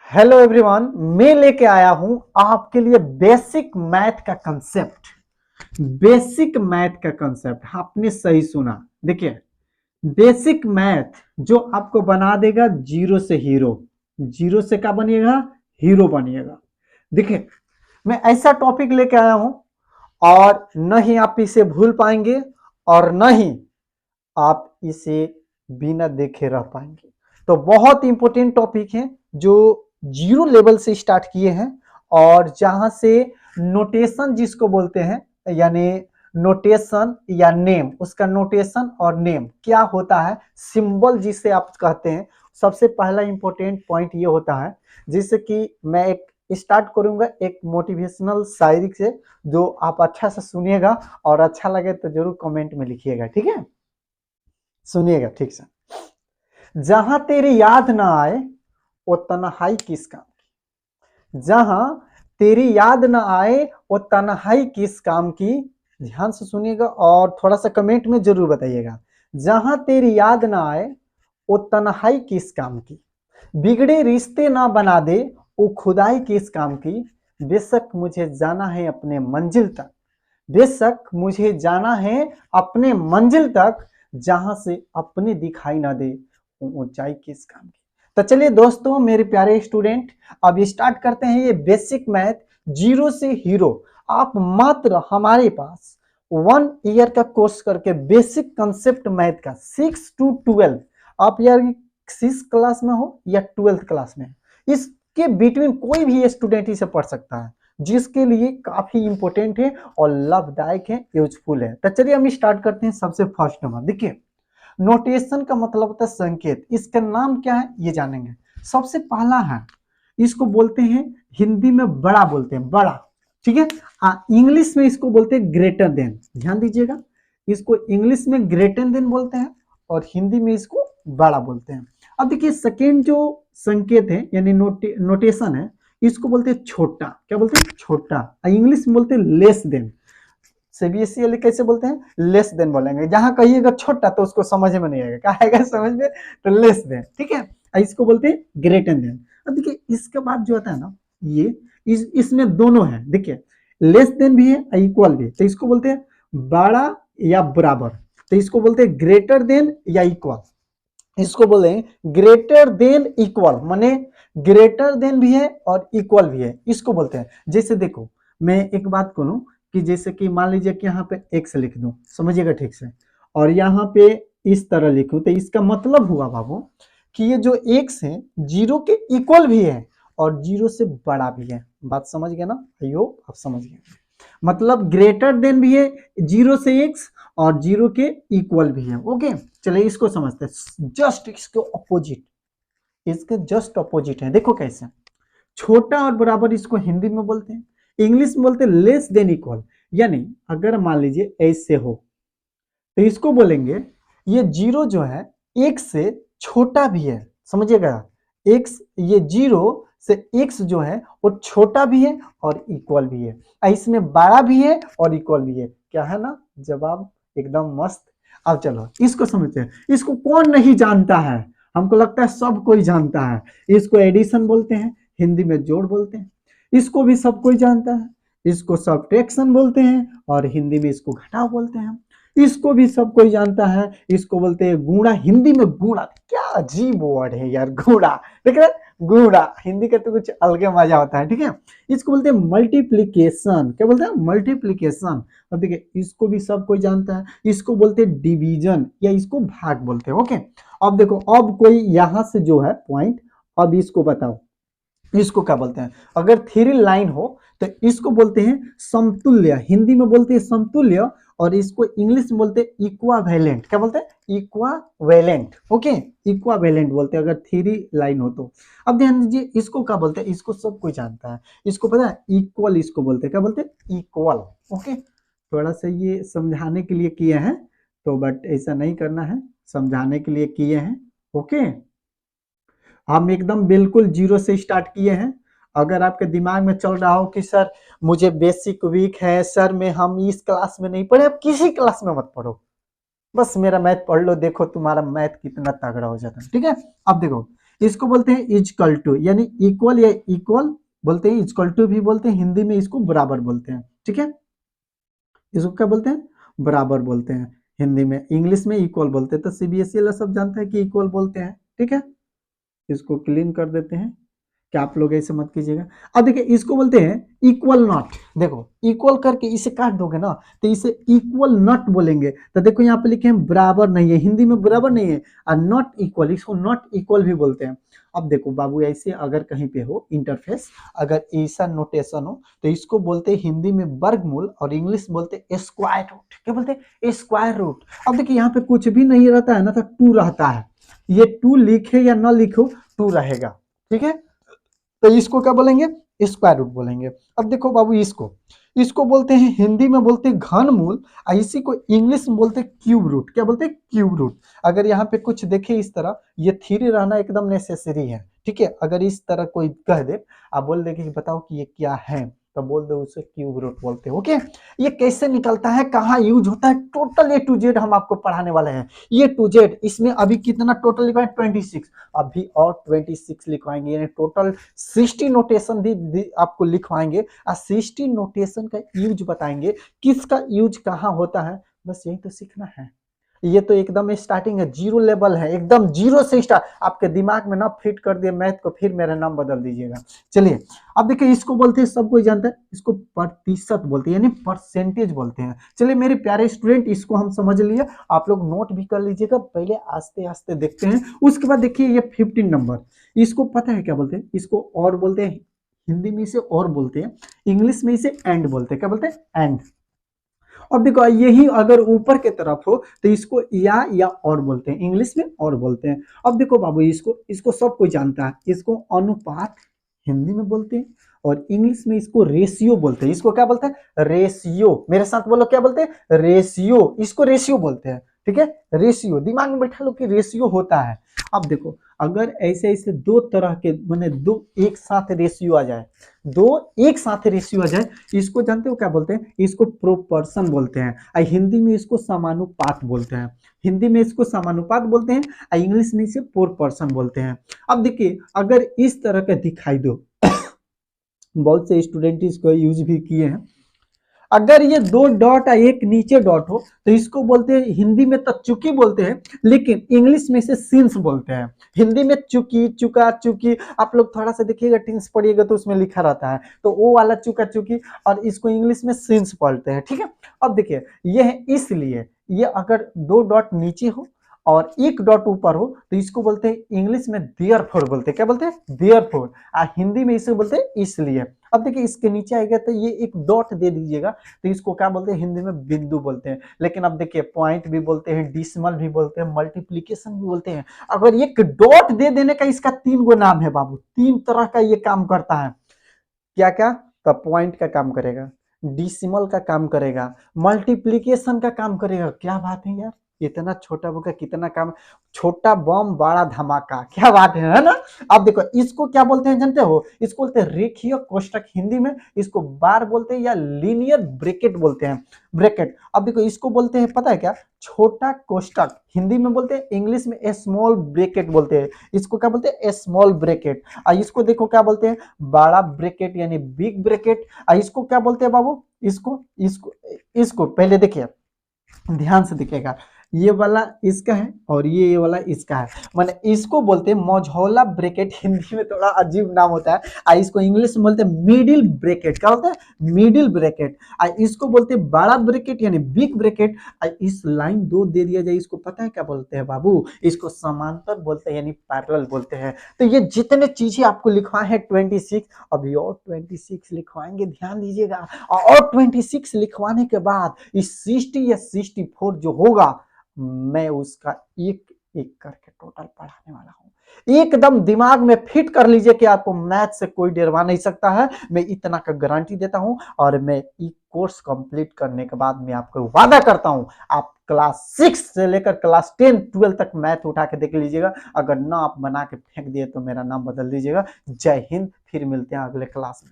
Hello everyone, मैं लेके आया हूं आपके लिए बेसिक मैथ का कंसेप्ट। बेसिक मैथ का कंसेप्ट आपने सही सुना। देखिए, बेसिक मैथ जो आपको बना देगा जीरो से हीरो। जीरो से क्या बनिएगा? हीरो बनिएगा। देखिए, मैं ऐसा टॉपिक लेके आया हूं और न ही आप इसे भूल पाएंगे और न ही आप इसे बिना देखे रह पाएंगे। तो बहुत इंपॉर्टेंट टॉपिक है जो जीरो लेवल से स्टार्ट किए हैं और जहां से नोटेशन जिसको बोलते हैं, यानी नोटेशन या नेम, उसका नोटेशन और नेम क्या होता है, सिंबल जिसे आप कहते हैं। सबसे पहला इंपॉर्टेंट पॉइंट ये होता है, जिससे कि मैं एक स्टार्ट करूंगा एक मोटिवेशनल शायरी से, जो आप अच्छा से सुनिएगा और अच्छा लगे तो जरूर कमेंट में लिखिएगा। ठीक है, सुनिएगा ठीक से। जहां तेरी याद ना आए वो तन्हाई किस काम की। जहां तेरी याद ना आए वो तन्हाई किस काम की। ध्यान से सुनिएगा और थोड़ा सा कमेंट में जरूर बताइएगा। जहां तेरी याद ना आए वो तन्हाई किस काम की। बिगड़े रिश्ते ना बना दे वो खुदाई किस काम की। बेशक मुझे जाना है अपने मंजिल तक। बेशक मुझे जाना है अपने मंजिल तक। जहां से अपने दिखाई ना दे वो ऊंचाई किस काम की। तो चलिए दोस्तों, मेरे प्यारे स्टूडेंट, अब स्टार्ट करते हैं ये बेसिक मैथ जीरो से हीरो। आप मात्र हमारे पास 1 ईयर का कोर्स करके बेसिक कंसेप्ट मैथ का 6 to 12, आप यार 6 क्लास में हो या 12th क्लास में, इसके बिटवीन कोई भी स्टूडेंट इसे पढ़ सकता है, जिसके लिए काफी इंपॉर्टेंट है और लाभदायक है, यूजफुल है। तो चलिए हम स्टार्ट करते हैं। सबसे फर्स्ट नंबर देखिए, नोटेशन का मतलब होता है संकेत। इसका नाम क्या है ये जानेंगे। सबसे पहला है, इसको बोलते हैं हिंदी में बड़ा, बोलते हैं बड़ा। ठीक है, इंग्लिश में इसको बोलते हैं ग्रेटर देन। ध्यान दीजिएगा, इसको इंग्लिश में ग्रेटर देन बोलते हैं और हिंदी में इसको बड़ा बोलते हैं। अब देखिए, सेकेंड जो संकेत है यानी नोटेशन है, इसको बोलते हैं छोटा। क्या बोलते हैं? छोटा। इंग्लिश में बोलते हैं लेस देन। सीबीएसई वाले कैसे बोलते हैं? लेस देन बोलेंगे। जहां कहिएगा छोटा तो उसको समझ में नहीं आएगा, क्या आएगा समझ में? तो लेस देन। ठीक है, इसको बोलते हैं ग्रेटर देन। अब देखिए, इसके बाद जो होता है ना, ये इसमें दोनों है। देखिए, लेस देन भी है, इक्वल भी है। तो इसको बोलते हैं बड़ा या बराबर। तो इसको बोलते हैं ग्रेटर देन या इक्वल। इसको बोले ग्रेटर देन इक्वल, माने ग्रेटर देन भी है और इक्वल भी है, इसको बोलते हैं। जैसे देखो, मैं एक बात करूं कि जैसे कि मान लीजिए कि यहाँ पे एक्स लिख दूं, समझिएगा ठीक से, और यहाँ पे इस तरह लिखूं, तो इसका मतलब हुआ बाबू कि ये जो एक्स है जीरो के इक्वल भी है और जीरो से बड़ा भी है। बात समझ गए ना? आई होप आप समझ गए। मतलब ग्रेटर देन भी है जीरो से एक्स और जीरो के इक्वल भी है। ओके, चलिए इसको समझते हैं। जस्ट इसके ऑपोजिट, इसके जस्ट ऑपोजिट है। देखो कैसे, छोटा और बराबर इसको हिंदी में बोलते हैं, इंग्लिश में बोलते हैं लेस देन इक्वल। यानी अगर मान लीजिए ऐसे हो तो इसको बोलेंगे ये जीरो जो है एक से छोटा भी है। समझिएगा, एक्स, ये जीरो से एक्स जो है वो छोटा भी है और इक्वल भी है, इसमें बड़ा भी है और इक्वल भी है। क्या है ना जवाब? एकदम मस्त। अब चलो इसको समझते हैं। इसको कौन नहीं जानता है? हमको लगता है सब कोई जानता है। इसको एडिशन बोलते हैं, हिंदी में जोड़ बोलते हैं। इसको भी सब कोई जानता है। इसको सब्ट्रैक्शन बोलते हैं और हिंदी में इसको घटाव बोलते हैं। इसको भी सब कोई जानता है, इसको बोलते हैं गुणा, हिंदी में गुणा। क्या अजीब वर्ड है यार, गुणा। देख रहे, गुणा हिंदी का तो कुछ अलग मजा होता है। ठीक है, इसको बोलते हैं मल्टीप्लीकेशन। क्या बोलते हैं? मल्टीप्लीकेशन। अब देखिए, इसको भी सब कोई जानता है। इसको बोलते हैं डिवीजन या इसको भाग बोलते हैं। ओके, अब देखो, अब कोई यहां से जो है पॉइंट, अब इसको बताओ, इसको क्या बोलते हैं? अगर थ्री लाइन हो तो इसको बोलते हैं समतुल्य, हिंदी में बोलते हैं समतुल्य, और इसको इंग्लिश में बोलते हैं इक्वावेलेंट। क्या बोलते हैं? इक्वावेलेंट। ओके, इक्वावेलेंट बोलते हैं अगर थ्री लाइन हो तो। अब ध्यान दीजिए, इसको क्या बोलते हैं? इसको सब कोई जानता है, इसको पता है? इक्वल इसको बोलते हैं। क्या बोलते हैं? इक्वल। ओके, थोड़ा सा ये समझाने के लिए किए हैं, तो बट ऐसा नहीं करना है, समझाने के लिए किए हैं। ओके, हम एकदम बिल्कुल जीरो से स्टार्ट किए हैं। अगर आपके दिमाग में चल रहा हो कि सर मुझे बेसिक वीक है, सर मैं हम इस क्लास में नहीं पढ़े, आप किसी क्लास में मत पढ़ो, बस मेरा मैथ पढ़ लो, देखो तुम्हारा मैथ कितना तगड़ा हो जाता है। ठीक है, अब देखो, इसको बोलते हैं इजकल टू, यानी इक्वल या इक्वल बोलते हैं, इजकल टू भी बोलते हैं, हिंदी में इसको बराबर बोलते हैं। ठीक है, इसको क्या बोलते हैं, बराबर बोलते हैं हिंदी में, इंग्लिश में इक्वल बोलते हैं। तो सीबीएसई वाला सब जानता है कि इक्वल बोलते हैं। ठीक है, इसको क्लीन कर देते हैं कि आप लोग ऐसे मत कीजिएगा। अब देखिए इसको बोलते हैं इक्वल नॉट। देखो इक्वल करके इसे काट दोगे ना तो इसे इक्वल नॉट बोलेंगे। तो देखो यहाँ पे लिखे हैं बराबर नहीं है, हिंदी में बराबर नहीं है, और नॉट इक्वल, इसको नॉट इक्वल भी बोलते हैं। अब देखो बाबू, ऐसे अगर कहीं पे हो इंटरफेस, अगर ऐसा नोटेशन हो तो इसको बोलते हैं हिंदी में वर्गमूल और इंग्लिश बोलते हैं स्क्वायर रूट। क्या बोलते हैं, स्क्वायर रूट। अब देखिए यहाँ पे कुछ भी नहीं रहता है ना, तो टू रहता है, ये टू लिखे या ना लिखो टू रहेगा। ठीक है, तो इसको क्या बोलेंगे, स्क्वायर रूट बोलेंगे। अब देखो बाबू, इसको बोलते हैं हिंदी में बोलते हैं घनमूल, और इसी को इंग्लिश में बोलते हैं क्यूब रूट। क्या बोलते हैं, क्यूब रूट। अगर यहाँ पे कुछ देखे इस तरह, ये थ्री रहना एकदम नेसेसरी है। ठीक है, अगर इस तरह कोई कह दे, आप बोल दे कि बताओ कि ये क्या है, तो बोल दो उसे क्यूब रूट बोलते हैं। ओके, ये कैसे निकलता है, कहाँ यूज होता है, टोटल ए टू जेड हम आपको पढ़ाने वाले हैं। ये टू जेड, इसमें अभी कितना टोटल लिखा है, 26, अभी और 26 लिखवाएंगे, यानी टोटल 60 नोटेशन भी आपको लिखवाएंगे, और 60 नोटेशन का यूज बताएंगे, किसका यूज कहाँ होता है, बस यही तो सीखना है। ये तो एकदम स्टार्टिंग है, जीरो लेवल है, एकदम जीरो से स्टार्ट। आपके दिमाग में ना फिट कर दिए मैथ को, फिर मेरा नाम बदल दीजिएगा। चलिए अब देखिए, इसको बोलते हैं, सब कोई जानता है, इसको प्रतिशत बोलते हैं, यानी परसेंटेज बोलते हैं। चलिए मेरे प्यारे स्टूडेंट, इसको हम समझ लिए, आप लोग नोट भी कर लीजिएगा। पहले आस्ते आस्ते देखते हैं, उसके बाद देखिए ये 15 नंबर, इसको पता है क्या बोलते हैं, इसको और बोलते हैं, हिंदी में इसे और बोलते हैं, इंग्लिश में इसे एंड बोलते हैं। क्या बोलते हैं, एंड। अब देखो यही अगर ऊपर के तरफ हो तो इसको या और बोलते हैं, इंग्लिश में और बोलते हैं। अब देखो बाबू, इसको सब कोई जानता है, इसको अनुपात हिंदी में बोलते हैं, और इंग्लिश में इसको रेशियो बोलते हैं। इसको क्या बोलते हैं, रेशियो। मेरे साथ बोलो, क्या बोलते हैं, रेशियो। इसको रेशियो बोलते हैं। ठीक है, रेशियो, दिमाग में बैठा लो कि रेशियो होता है। अब देखो, अगर ऐसे ऐसे दो तरह के, माने दो एक साथ रेशियो आ जाए, दो एक साथ रेशियो आ जाए, इसको जानते हो क्या बोलते हैं, इसको प्रोपोर्शन बोलते हैं, और हिंदी में इसको समानुपात बोलते हैं। हिंदी में इसको समानुपात बोलते हैं, और इंग्लिश में इसे प्रोपोर्शन बोलते हैं। अब देखिए, अगर इस तरह का दिखाई दो, बहुत से स्टूडेंट इसको यूज भी किए हैं, अगर ये दो डॉट और एक नीचे डॉट हो तो इसको बोलते हैं, हिंदी में तो चुकी बोलते हैं, लेकिन इंग्लिश में इसे सिंस बोलते हैं। हिंदी में चुकी, चुका, चुकी, आप लोग थोड़ा सा देखिएगा, टिंस पढ़िएगा तो उसमें लिखा रहता है, तो वो वाला चुका चुकी, और इसको इंग्लिश में सिंस बोलते हैं। ठीक है, अब देखिए ये है, इसलिए ये अगर दो डॉट नीचे हो और एक डॉट ऊपर हो तो इसको बोलते हैं, इंग्लिश में देयरफॉर बोलते हैं। क्या बोलते हैं, देयरफॉर, और हिंदी में इसे बोलते हैं इसलिए। अब देखिए इसके नीचे आएगा तो ये एक डॉट दे दीजिएगा, तो इसको क्या बोलते हैं, हिंदी में बिंदु बोलते हैं। लेकिन अब देखिए, पॉइंट भी बोलते हैं, डिसिमल भी बोलते हैं, मल्टीप्लीकेशन भी बोलते हैं। अगर एक डॉट दे देने का इसका 3 गो नाम है बाबू, 3 तरह का ये काम करता है। क्या क्या, तो पॉइंट का काम करेगा, डिसिमल का काम करेगा, मल्टीप्लीकेशन का काम करेगा। क्या बात है यार, इतना छोटा बुक का कितना काम, छोटा बम बड़ा धमाका, क्या बात है ना। अब देखो इसको क्या बोलते हैं जानते हो, इसको बोलते हैं रेखीय कोष्ठक, हिंदी में इसको बार बोलते हैं, या लीनियर ब्रैकेट बोलते हैं, ब्रैकेट। अब देखो इसको बोलते हैं, पता है क्या, छोटा कोष्ठक, हिंदी में बोलते हैं, इंग्लिश में स्मॉल ब्रैकेट बोलते हैं। इसको क्या बोलते हैं, स्मॉल ब्रैकेट। और इसको देखो क्या बोलते हैं, बड़ा ब्रैकेट यानी बिग ब्रैकेट। और इसको क्या बोलते हैं बाबू, इसको इसको इसको पहले देखिए, ध्यान से दिखेगा, ये वाला इसका है और ये वाला इसका है, माने इसको बोलते हैं मझौला ब्रैकेट, हिंदी में थोड़ा अजीब नाम होता है, और इसको इंग्लिश में बोलते हैं मिडिल ब्रैकेट। क्या बोलते हैं, मिडिल ब्रैकेट। और इसको बोलते हैं बड़ा ब्रैकेट यानी बिग ब्रैकेट। और इस लाइन 2 दे दिया जाए, इसको पता है क्या बोलते हैं बाबू, इसको समांतर बोलते हैं, यानी पैरेलल बोलते हैं। तो ये जितने चीजें आपको लिखवाए हैं 26, अभी और 26 लिखवाएंगे, ध्यान दीजिएगा। और 26 लिखवाने के बाद इस 60 या 64 जो होगा, मैं उसका एक एक करके टोटल पढ़ाने वाला हूं। एकदम दिमाग में फिट कर लीजिए कि आपको मैथ से कोई डरवा नहीं सकता है, मैं इतना का गारंटी देता हूं। और मैं ये कोर्स कंप्लीट करने के बाद मैं आपको वादा करता हूं, आप क्लास 6 से लेकर क्लास 10 12 तक मैथ उठा के देख लीजिएगा। अगर ना आप बना के फेंक दिए तो मेरा नाम बदल दीजिएगा। जय हिंद, फिर मिलते हैं अगले क्लास में।